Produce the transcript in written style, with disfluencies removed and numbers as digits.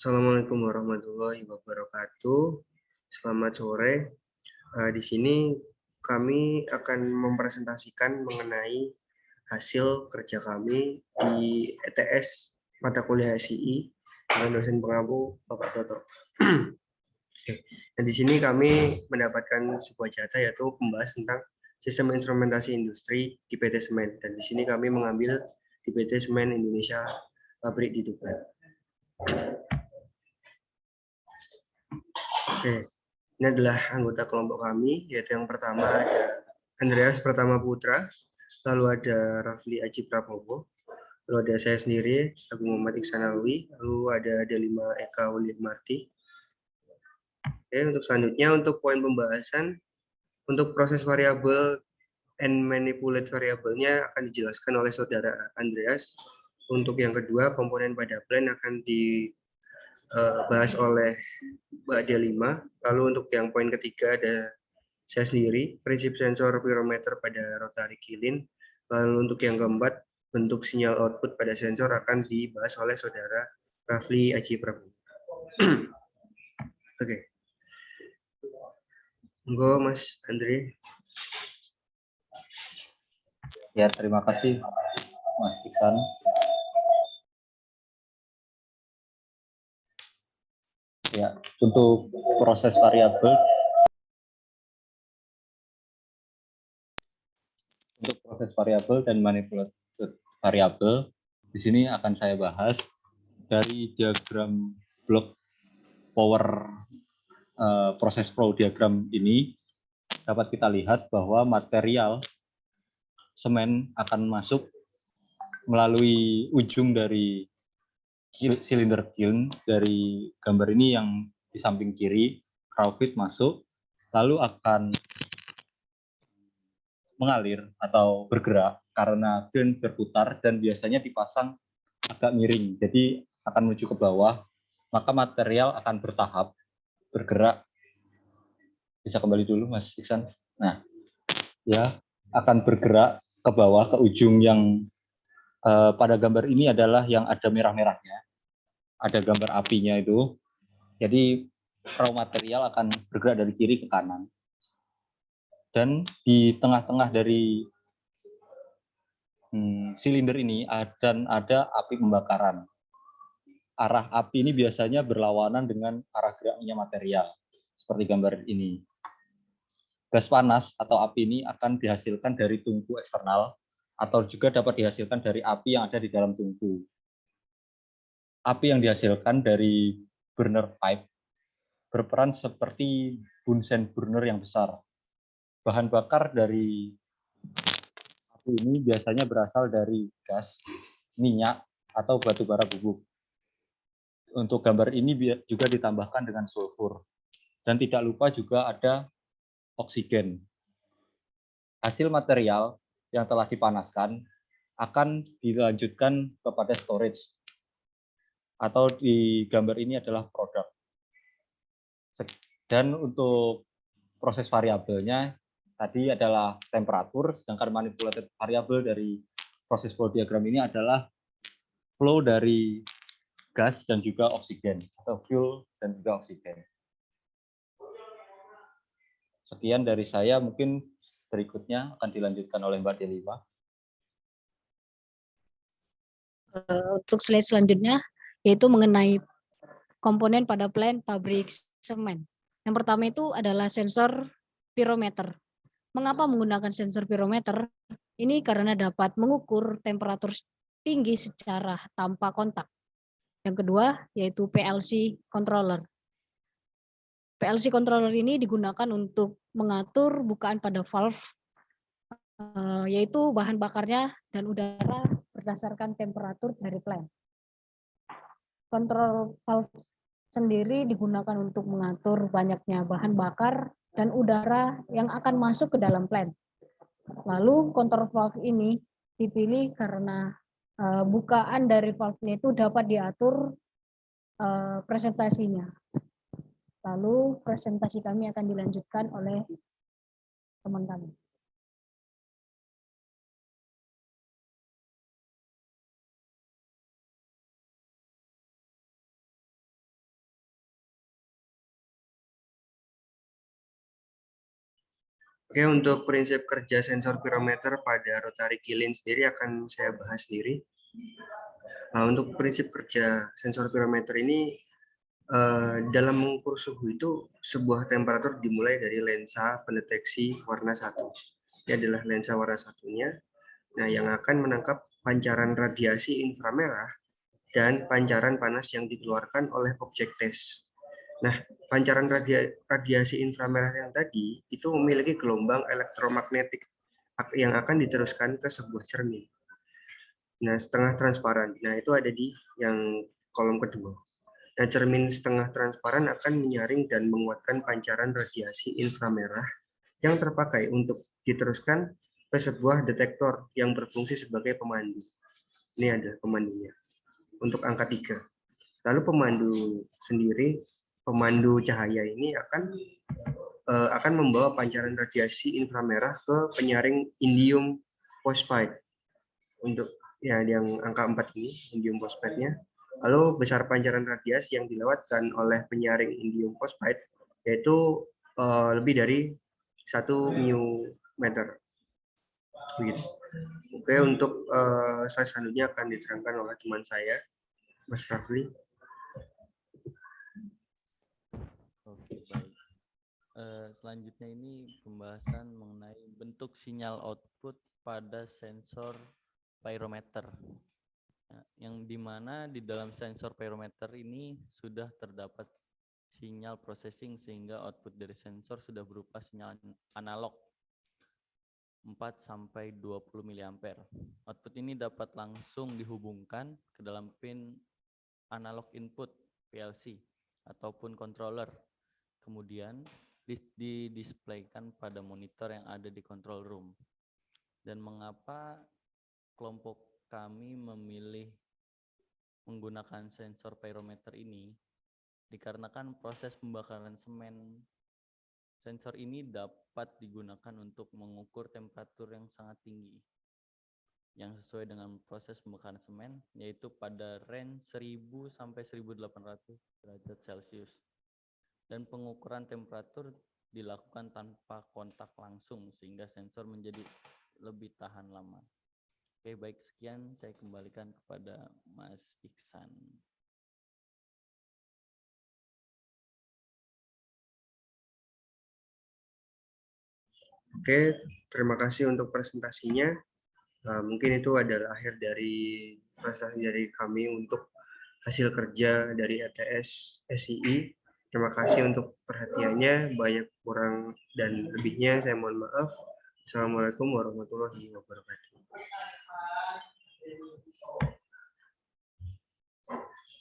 Assalamualaikum warahmatullahi wabarakatuh. Selamat sore. Di sini kami akan mempresentasikan mengenai hasil kerja kami di ETS mata kuliah SII dengan dosen pengampu Bapak Toto. Dan di sini kami mendapatkan sebuah jatah yaitu membahas tentang sistem instrumentasi industri di PT Semen. Dan di sini kami mengambil di PT Semen Indonesia Pabrik di Tuban. Oke, ini adalah anggota kelompok kami, yaitu yang pertama ada Andreas Pratama Putra, lalu ada Rafli Aji Prabowo, lalu ada saya sendiri, Agung Muhammad Iksan Alwi, lalu ada Delima Eka William Marti. Oke, untuk selanjutnya untuk poin pembahasan, untuk proses variabel and manipulate variabelnya akan dijelaskan oleh saudara Andreas. Untuk yang kedua, komponen pada plan akan dibahas oleh Mbak Delima. Lalu untuk yang poin ketiga ada saya sendiri, prinsip sensor pyrometer pada rotary kilin. Lalu untuk yang keempat, bentuk sinyal output pada sensor akan dibahas oleh saudara Rafli Aji Prabowo. Oke. Monggo Mas Andre. Ya, terima kasih Mas Iksan. Ya, untuk proses variabel dan manipulated variabel, di sini akan saya bahas dari diagram blok power proses flow diagram ini dapat kita lihat bahwa material semen akan masuk melalui ujung dari silinder kiln. Dari gambar ini yang di samping kiri, crowfit masuk, lalu akan mengalir atau bergerak karena kiln berputar dan biasanya dipasang agak miring, jadi akan menuju ke bawah, maka material akan bertahap bergerak. Bisa kembali dulu Mas Iksan. Nah, ya, akan bergerak ke bawah ke ujung yang pada gambar ini adalah yang ada merah-merahnya, ada gambar apinya itu. Jadi raw material akan bergerak dari kiri ke kanan. Dan di tengah-tengah dari silinder ini ada api pembakaran. Arah api ini biasanya berlawanan dengan arah geraknya material, seperti gambar ini. Gas panas atau api ini akan dihasilkan dari tungku eksternal atau juga dapat dihasilkan dari api yang ada di dalam tungku. Api yang dihasilkan dari burner pipe berperan seperti Bunsen burner yang besar. Bahan bakar dari api ini biasanya berasal dari gas, minyak, atau batu bara bubuk. Untuk gambar ini juga ditambahkan dengan sulfur. Dan tidak lupa juga ada oksigen. Hasil material yang telah dipanaskan akan dilanjutkan kepada storage. Atau di gambar ini adalah produk. Dan untuk proses variabelnya tadi adalah temperatur, sedangkan manipulated variabel dari proses flow diagram ini adalah flow dari gas dan juga oksigen, atau fuel dan juga oksigen. Sekian dari saya, mungkin berikutnya akan dilanjutkan oleh Mbak Delima. Untuk slide selanjutnya, yaitu mengenai komponen pada plan pabrik semen. Yang pertama itu adalah sensor pyrometer. Mengapa menggunakan sensor pyrometer? Ini karena dapat mengukur temperatur tinggi secara tanpa kontak. Yang kedua yaitu PLC controller. PLC controller ini digunakan untuk mengatur bukaan pada valve, yaitu bahan bakarnya dan udara berdasarkan temperatur dari plant. Kontrol valve sendiri digunakan untuk mengatur banyaknya bahan bakar dan udara yang akan masuk ke dalam plant. Lalu kontrol valve ini dipilih karena bukaan dari valve-nya itu dapat diatur presentasinya. Lalu presentasi kami akan dilanjutkan oleh teman kami. Oke, untuk prinsip kerja sensor pirometer pada rotary kiln sendiri akan saya bahas sendiri. Nah, untuk prinsip kerja sensor pirometer ini dalam mengukur suhu itu sebuah temperatur dimulai dari lensa pendeteksi warna satu. Ini adalah lensa warna satunya. Nah, yang akan menangkap pancaran radiasi inframerah dan pancaran panas yang dikeluarkan oleh objek tes. Nah, pancaran radiasi inframerah yang tadi itu memiliki gelombang elektromagnetik yang akan diteruskan ke sebuah cermin. Nah, setengah transparan. Nah, itu ada di yang kolom kedua. Nah, cermin setengah transparan akan menyaring dan menguatkan pancaran radiasi inframerah yang terpakai untuk diteruskan ke sebuah detektor yang berfungsi sebagai pemandu. Ini ada pemandunya untuk angka 3. Lalu pemandu cahaya ini akan membawa pancaran radiasi inframerah ke penyaring indium phosphide untuk ya yang angka 4 ini, indium phosphide-nya. Lalu besar pancaran radiasi yang dilewatkan oleh penyaring indium phosphide yaitu lebih dari 1 mu meter. Begitu. Oke, untuk slide selanjutnya akan diterangkan oleh teman saya, Mas Rafli. Oke, baik. Selanjutnya ini pembahasan mengenai bentuk sinyal output pada sensor pyrometer. Yang dimana di dalam sensor pyrometer ini sudah terdapat sinyal processing sehingga output dari sensor sudah berupa sinyal analog 4-20 mA. Output ini dapat langsung dihubungkan ke dalam pin analog input PLC ataupun controller. Kemudian didisplaykan pada monitor yang ada di control room. Dan mengapa kelompok kami memilih menggunakan sensor pyrometer ini? Dikarenakan proses pembakaran semen sensor ini dapat digunakan untuk mengukur temperatur yang sangat tinggi yang sesuai dengan proses pembakaran semen, yaitu pada range 1000 sampai 1800 derajat Celcius. Dan pengukuran temperatur dilakukan tanpa kontak langsung sehingga sensor menjadi lebih tahan lama. Oke, baik, sekian saya kembalikan kepada Mas Iksan. Oke, terima kasih untuk presentasinya. Mungkin itu adalah akhir dari prestasi dari kami untuk hasil kerja dari ETS SII. Terima kasih untuk perhatiannya. Banyak kurang dan lebihnya saya mohon maaf. Assalamualaikum warahmatullahi wabarakatuh.